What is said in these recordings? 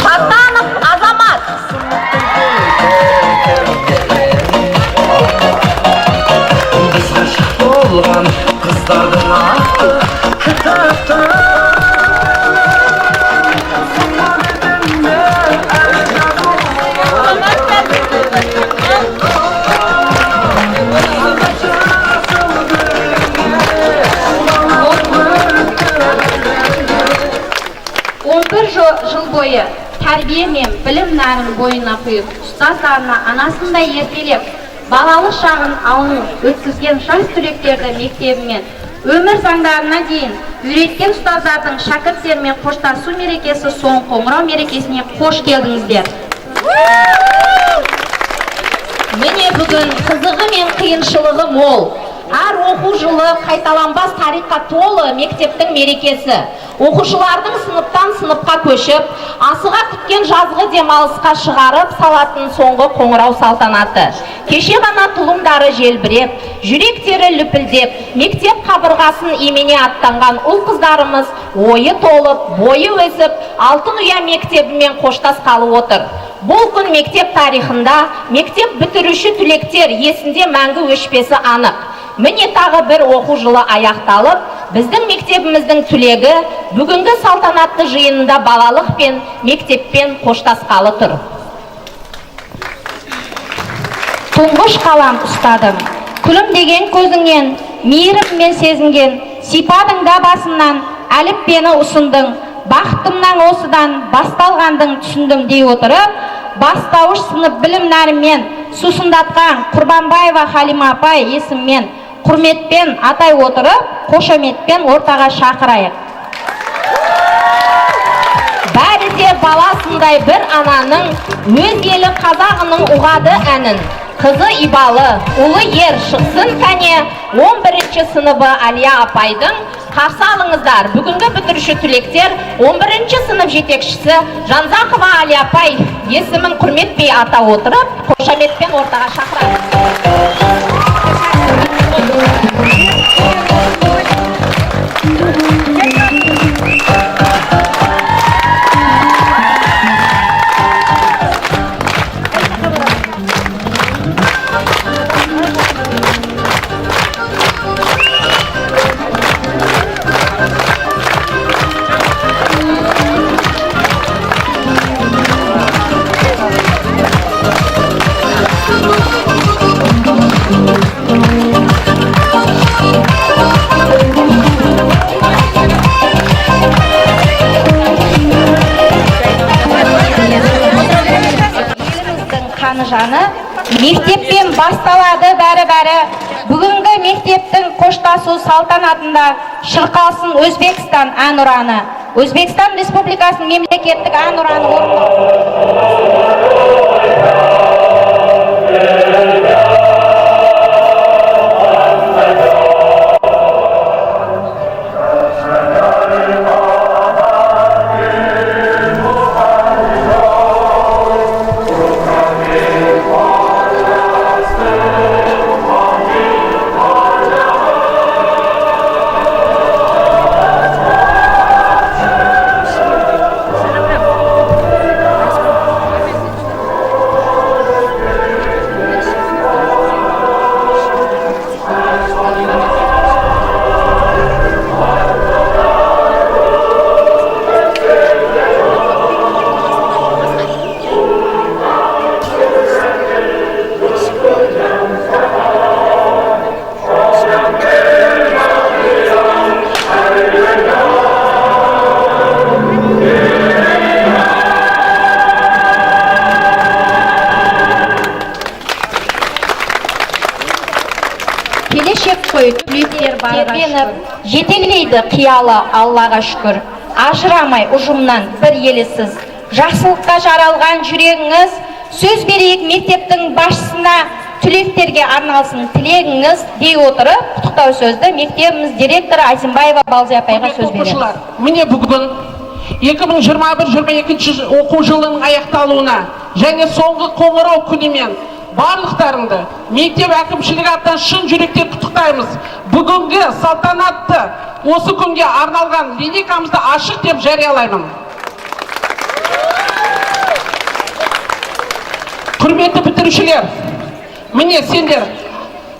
Шатанов Азамат. Biz aşık olgan kızlardan artık kitaptan. Жыл бойы тәрбие мен білім нәрін бойына құйып, ұстаздарына анасындай еркелеп, балалық шағын ауылын өткізген жас түлектерді мектебімен өмір заңдарына дейін үйреткен ұстаздардың шәкірттермен қоштасу мерекесі соң қоңырау мерекесіне қош келдіңіздер. Міне бүгін қызығы мен қиыншылығы мол. Әр оқу жылы қайталанбас тарихқа толы мектептің мерекесі. Оқушылардың сыныптан сыныпқа көшіп, асыға күткен жазғы демалысқа шығарып салатын соңғы қоңырау салтанаты. Кеше ғана тұлымдары желбіреп, жүректері лүпілдеп, мектеп қабырғасын имене аттанған ұл қыздарымыз ойы толып, бойы өсіп, алтын ұя мектебімен қоштасқалы отыр. Бұл күн мектеп тарихында, мектеп бітіруші түлектер есінде мәңгі өшпесі анық. Міне тағы бір оқу жылы аяқталып, біздің мектебіміздің түлегі бүгінгі салтанатты жиынында балалық пен мектеппен қоштасқалы тұр. Тұңғыш қалам ұстадым, күлімдеген көзіңнен, мейіріммен сезінген, сипадыңда басымнан, әліппені ұсындың, бақытымнан осыдан басталғандың түсіндім дей отырып, бастауыш сынып білім нәрімен сусындатқан Құрбанбаева Халима апай есіммен құрметпен атай отырып, қошаметпен ортаға шақырайық. Бәрі де баласындай бір ананың өз елі қазағының ұғады әнін. Қызы Ибалы, ұлы ер шықсын кәне 11-ші сыныбы Алия апайдың қарсы алыңыздар. Бүгінгі бітіруші түлектер 11-ші сынып жетекшісі Жанзақова Алия апай есімін құрметпей ата отырып, қошаметпен ортаға шақырайық. Жаны мектеппен басталады бәрі-бәрі. Бүгінгі мектептің қоштасу салтанатында шырқалсын Өзбекстан әнұраны. Өзбекстан Республикасының мемлекеттік әнұраны жетелейді қиялы Аллаға шүкір. Ажырамай ұжымнан бір елісіз. Жақсылыққа жаралған жүрегіңіз, сөз берейік мектептің басшысына, түлектерге арналсын тілегіңіз дей отырып, құттықтау сөзді мектебіміз директоры Азимбаева Балзия апайға сөз береміз. Міне бүгін 2021-22 оқу жылының аяқталуына және соңғы қоңырау күнімен барлықтарыңды мектеп әкімшілігі атынан шын жүректен құттықтаймыз. Бүгінгі салтанатты осы күнге арналған линейкамызды ашық деп жариялаймын. Құрметті бітірушілер, міне сендер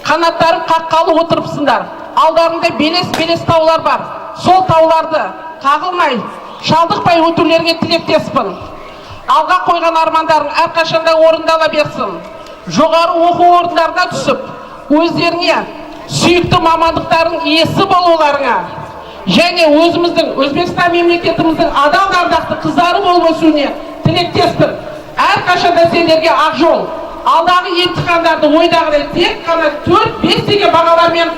қанаттарын қаққалы отырыпсыңдар. Алдарында белес таулар бар. Сол тауларды қағылмай, шалдықпай өтулерге тілектеспін. Алға қойған армандарың әрқашанда орындала берсін. Жоғары оқу орындарына түсіп, өздеріне сүйікті мамандықтардың иесі болуларыңа және өзіміздің Өзбекстан мемлекетіміздің адал ардақты қыздары болып өсуіне тілектеспін. Әрқашанда сендерге ақ жол. Алдағы емтихандарды ойдағыдай тек қана 4-5 деген бағалармен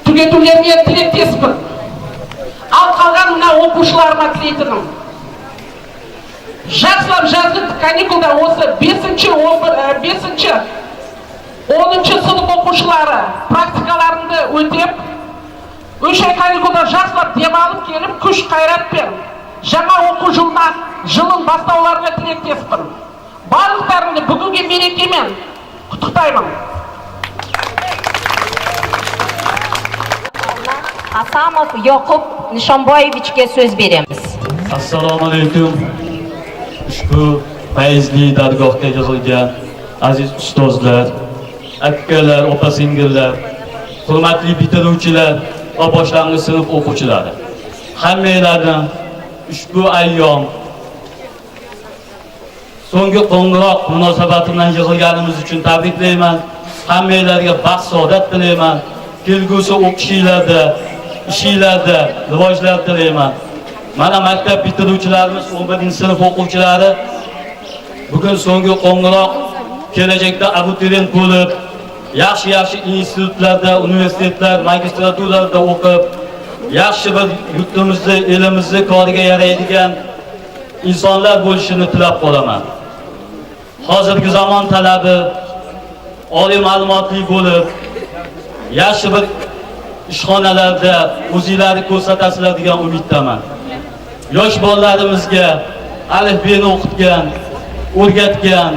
түгетулеріне тілектеспін. Ал қалған мына оқушыларыма тілейтінім. Жақсылап жазғы каникулда осы 5-10 сынып оқушылары практикаларында өтеп, 3 ай каникулда жақсылап демалып келіп, күш қайратпен жаңа оқу жылын бастауларына тілектеспін. Барлықтарыңды бүгінгі мерекемен құттықтаймын. Асамов Yoqub Nishonboyevичке сөз береміз. Assalomu alaykum. Ushbu fayzli dargohga yig'ilgan aziz ustozlar, akalar, opa-singillar, hurmatli bitiruvchilar va boshlang'ich sinf o'quvchilari. Hammanglarni ushbu ayyom so'nggi qo'ng'iroq munosabati bilan yig'ilganimiz uchun tabriklayman. Hammanglarga baxt, saodat tilayman. Kelgusi o'qishinglarda, ishinglarda rivojlar tilayman. Mana maktab bitiruvchilarimiz 11-sinf o'quvchilari bugun so'nggi qo'ng'iroq kelajakda abituriyent bo'lib, yaxshi institutlarda, universitetlar, magistraturalarda o'qib, yaxshi bir yurtimizni, elimizni koriga yaraydigan insonlar bo'lishini tilab qolaman. Hozirgi zamon talabi oliy ma'lumotli bo'lib, yaxshi bir ishxonalarda o'zinglarni ko'rsatasizlar degan umiddaman. Yosh bolalarimizga alifbeni o'qitgan, o'rgatgan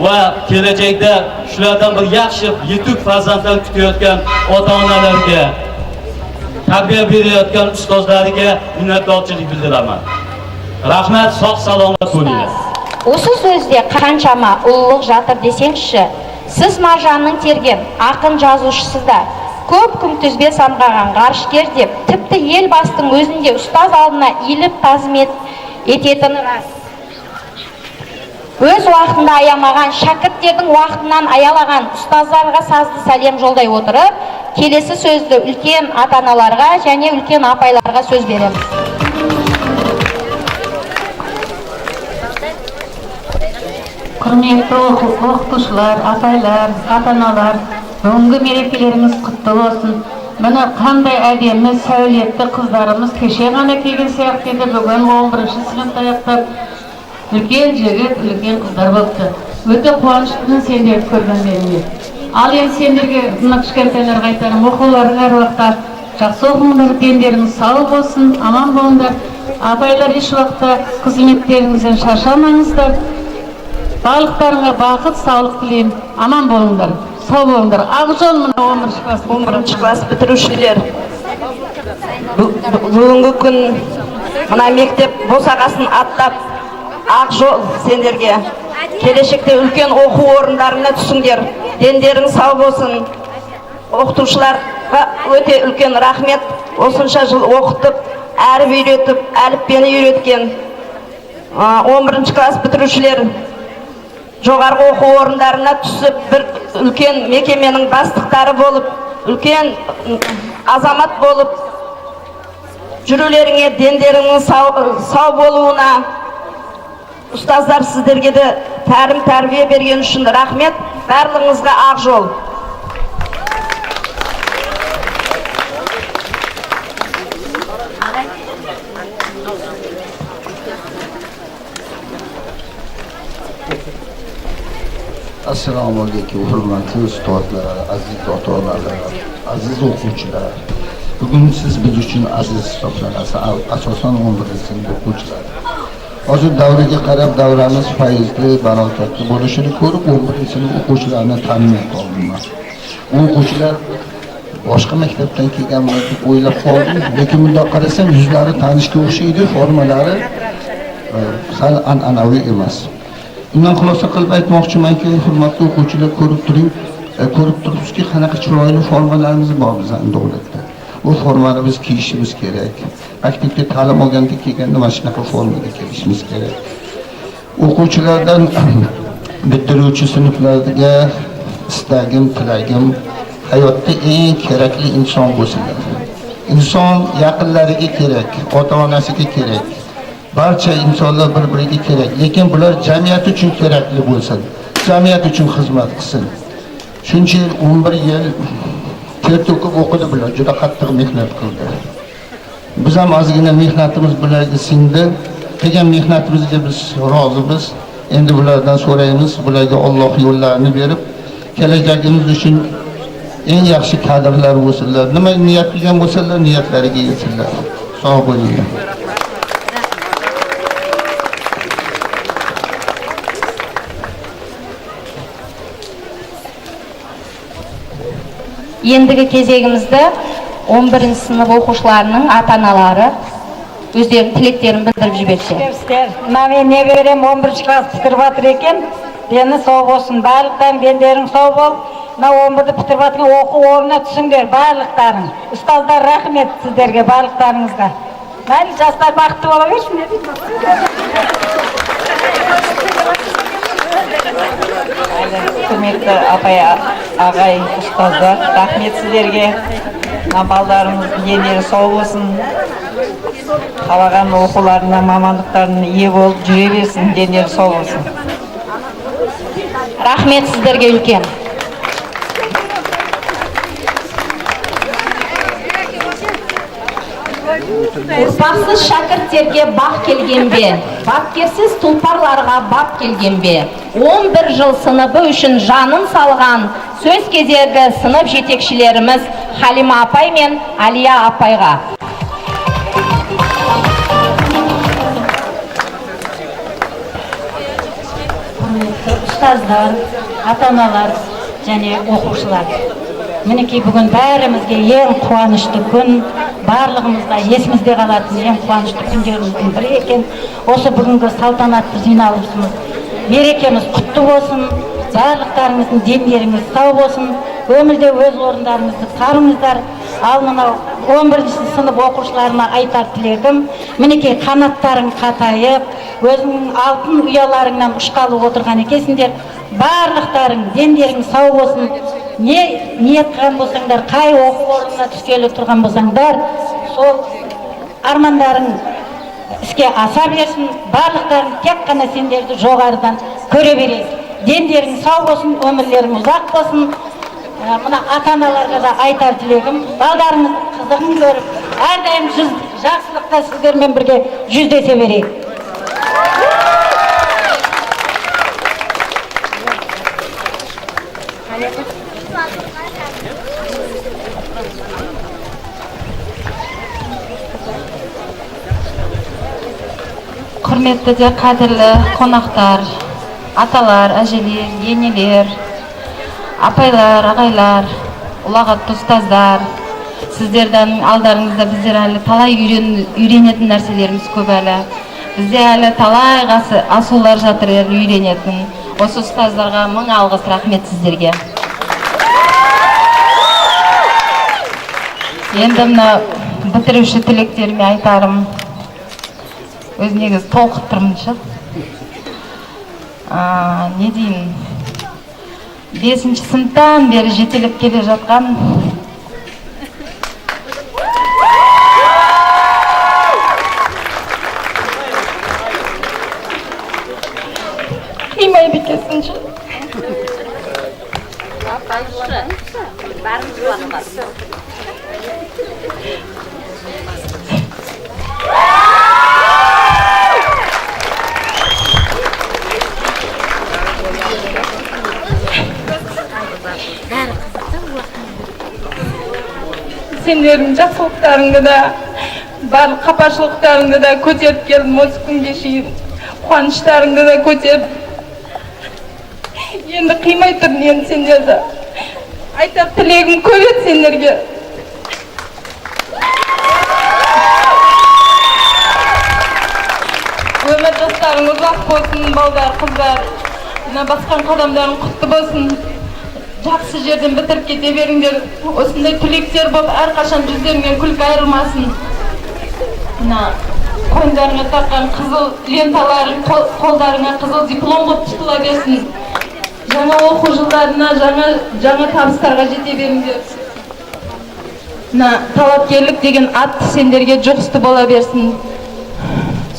va kelajakda shulardan bir yaxshi yetuk farzandlar kutayotgan ota-onalarga, tarbiya berayotgan ustozlariga minnatdorchilik bildiraman. Rahmat, sog' salomat bo'linglar. Осы сөзде қаншама ұлылық жатыр десеңізші, сіз маржанның терген ақын жазушысы да, көп күнтізбе самғаған ғарышкер деп, тіпті ел бастың өзінде ұстаз алдына иіліп тазмет ететіні рас. Өз уақытында аямаған, шәкірттердің уақытынан аялаған ұстаздарға сазды сәлем жолдай отырып, келесі сөзді үлкен ата-аналарға және үлкен апайларға сөз береміз. Құрметті оқытушылар, апайлар, ата-аналар, бүгінгі мерекелеріңіз құтты болсын. Міне қандай әдемі, сәулетті қыздарымыз кеше ғана келген сияқты еді, бүгін 11-ші сыныпты аяқтап, үлкен жігіт, үлкен қыздар болыпты. Өте қуаныштымын сендерді көргендеріңе. Ал енді сендерге мына кішкентайларға айтарым, оқуларың әр уақытта жақсы оқыңдар, дендеріңіз сау болсын, аман болыңдар. Апайлар еш уақытта қызметтеріңізден шаршамаңыздар. Барлықтарыңа бақыт, саулық тілеймін. Аман болыңдар, сау болыңдар. Ақ жол мына 11-ші класс бітірушілер. Бүгінгі күн мына мектеп босағасын аттап, ақ жол сендерге. Келешекте үлкен оқу орындарына түсіңдер. Дендерің сау болсын. Оқытушыларға өте үлкен рахмет. Осынша жыл оқытып, әріп үйретіп, әліппені үйреткен 11-ші класс бітірушілер жоғарғы оқу орындарына түсіп, бір үлкен мекеменің бастықтары болып, үлкен азамат болып, жүрулеріңе, дендеріңнің сау болуына, ұстаздар сіздерге де тәрім тәрбие берген үшін рахмет, барлығыңызға ақ жол. Assalomu alaykum, hurmatli ustozlar, aziz ota-onalar, aziz o'quvchilar. Bugun siz biz uchun aziz hisoblanasiz, asosan 11-sinf o'quvchilar. Hozir davriga qarab davramiz fayzli, barokatli bo'lishini ko'rib, 11-sinf o'quvchilarni tanlay oldim. Bu o'quvchilar boshqa maktabdan kelganlar deb o'ylab qoldim, lekin bunday qarasam yuzlari tanishga o'xshaydi, formalari sal an'anaviy emas. Bundan xulosa qilib aytmoqchimanki, hurmatli o'quvchilar, ko'rib turibsizki, qanaqa chiroyli formalarimiz bor bizning davlatda. Bu formani biz kiyishimiz kerak. Maktabga ta'lim olganda kelganda mana shunaqa formaga kelishimiz kerak. O'quvchilardan bitiruvchi sinflarga istagim, tilagim hayotda eng kerakli inson bo'lsinlar. Inson yaqinlariga kerak, ota-onasiga kerak. Barcha insonlar bir-biriga kerak, lekin bular jamiyat uchun kerakli bo'lsin. Jamiyat uchun xizmat qilsin. Shuncha yil 11 yil ter to'kib o'qidi bular, juda qattiq mehnat qildi. Biz ham ozgina mehnatimiz bularga singdi. Qilgan mehnatimizga biz rozimiz. Endi bulardan so'raymiz, bularga Alloh yo'llarini berib, kelajagimiz uchun eng yaxshi kadrlar bo'lsinlar. Nima niyat qilgan bo'lsalar, niyatlariga yetsinlar. Sog' bo'linglar. Endigi кезегimizde 11-sinf o'quvchilarining ата-аналары өздерінің тілектерін білдіріп жіберсе. Men neberem 11-klass bitirib atır ekan, beni sog' bo'lsin, barliqdan bendering sog' bo'l. Men 11'de bitirib atgan o'quv o'rnina tushinglar barliqlaring. Ustozlar rahmet sizlarga barliqlaringizga. Mayli yoshlar baxtli bo'laversin dedim. Hürmetli apay, ağay, ustozlar, rahmet sizlerge. Ballarımız yenleri sağ olsun. Қалаған оқуларына, мамандықтарына ие болып жүре берсін, денleri сау болсын. Рахмет сіздерге үлкен. Ұрпақсыз шәкірттерге бақ келген бе? Бапкерсіз тұлпарларға бап келген бе? 11 жыл сыныбы үшін жанын салған сөз кезегі сынып жетекшілеріміз Халима апай мен Алия апайға. Ustozlar, ата-аналар және оқушылар. Мінекей бүгін бәрімізге ең қуанышты күн, барлығымызға есімізде қалатын ең қуанышты күндеріміздің бірі екен. Осы бүгінгі салтанатты жиналысымыз, мерекеміз құтты болсын, барлықтарыңыздың денлеріңіз сау болсын, өмірде өз орындарыңызды сарыңыздар. Ал мынау 11-ші сынып оқушыларына айтар тілегім, мінекей қанаттарың қатайып, өзіңнің алтын ұяларыңнан ұшқалы отырған екенсіңдер. Барлықтарың дендерің сау болсын. Не ниет қылған болсаңдар, қай оқу орнына түскелі тұрған болсаңдар, сол армандарың іске аса берсін. Барлықтарың тек қана сендерді жоғарыдан көре бересің. Дендерің сау болсын, өмірлерің ұзақ болсын. Мына ата-аналарға да айтар тілегім, балдарыңыздың қызығын көріп, әрдайым жақсылықта сіздермен бірге жүздесе берейік. Құрметті де қадірлі қонақтар, аталар, әжелер, енелер, апайлар, ағайлар, ұлағатты ұстаздар, сіздердің алдарыңызда біздер әлі талай үйренетін нәрселеріміз көп әлі. Бізде әлі талай асулар жатыр үйренетін. Осы ұстаздарға мың алғыс, рахмет сіздерге. Енді мына бітіруші тілектеріме айтарым. Өз негіз толқып тұрмыншы. Не дейін? 5-ші сыныптан бері жетелеп келе жатқан Қимай бекесінші. Sendердің жақсылықтарыңды да, барлық қапашылықтарыңды да көтеріп келдім осы күнге шейін. Қуаныштарыңды да көтеріп. Енді қимай тұрмын енді сендерді. Айтар тілегім көп еді сендерге. Өмір жастарың ұзақ болсын, балдар, қыздар. Басқан қадамдарың құтты болсын. Жақсы жерден бітіріп кете беріңдер. Осындай түлектер болып, әрқашан жүздеріңнен күлкі айырылмасын. Қойындарыңа таққан қызыл ленталарың, қолдарыңа қызыл диплом болып тұтыла берсін. Жаңа оқу жылдарына, жаңа табыстарға жете беріңдер. Талапкерлік деген ат сендерге жұғысты бола берсін.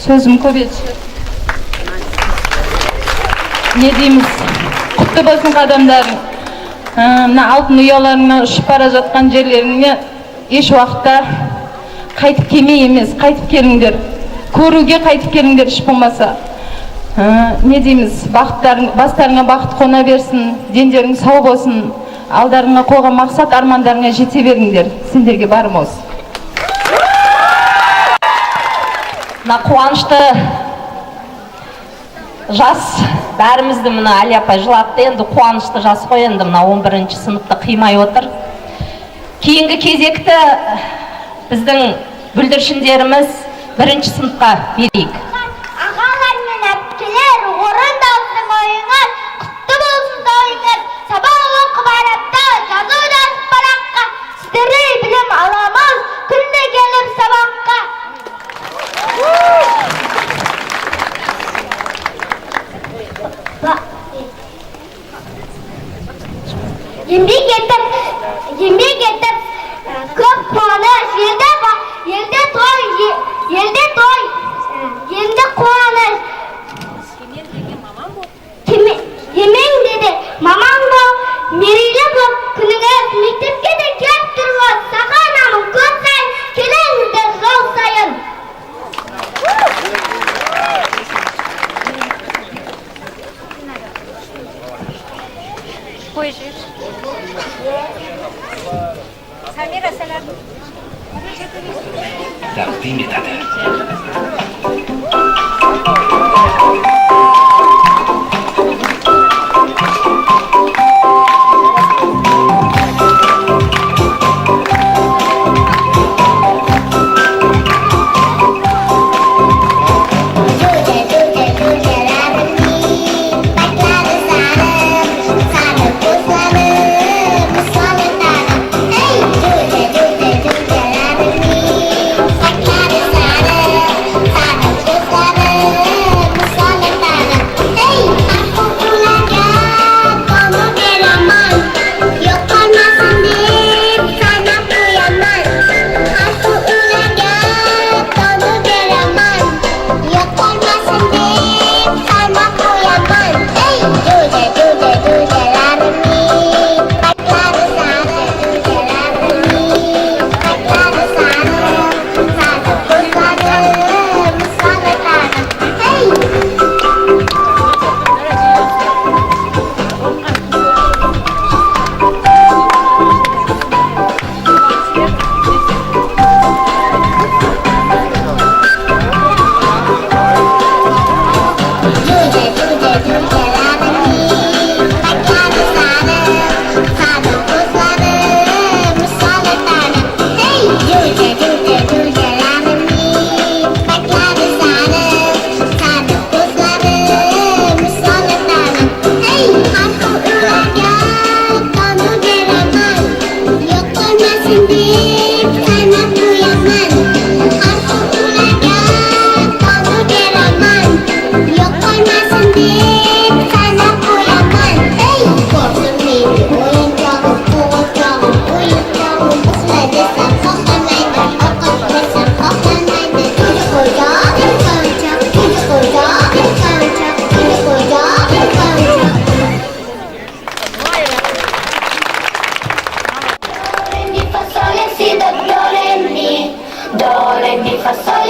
Сөзім көп еді. Не дейміз? Құтты болсын қадамдарың. Алтын ұяларыңа ұшып бара жатқан жерлеріңе еш уақытта қайтып келмей емес, қайтып келіңдер. Көруге қайтып келіңдер іш болмаса. Не дейміз? Бастарыңа бақыт қона берсін, дендерің сау болсын, алдарыңа қойған мақсат армандарыңа жете беріңдер. Сендерге барым осы. Қуанышты жас бәрімізді мына Әли апай жылатты, енді қуанышты жас қой, енді мына 11-ші сыныпты қимай отыр. Кейінгі кезекті біздің бүлдіршіндеріміз 1-ші сыныпқа берейік. Ағалар мен әпкелер, орындалсын ойыңыз, құтты болсын тойыңыз, сабақ оқып арапта, жазу жазып параққа, сіздердей білім аламыз, күнде келіп сабаққа. Еңбек етіп, көп қуаныш, елде той, елде қуаныш. Емең деді, мамаң бол, мерейлі бол, күніңіз мектепке де кеп тұрғыз, сақанамын көз сайын, келіңіздер жол сайын. Қой жер. Самира, сәлем. Тақдим етеді. Do, re, mi, fa, sol.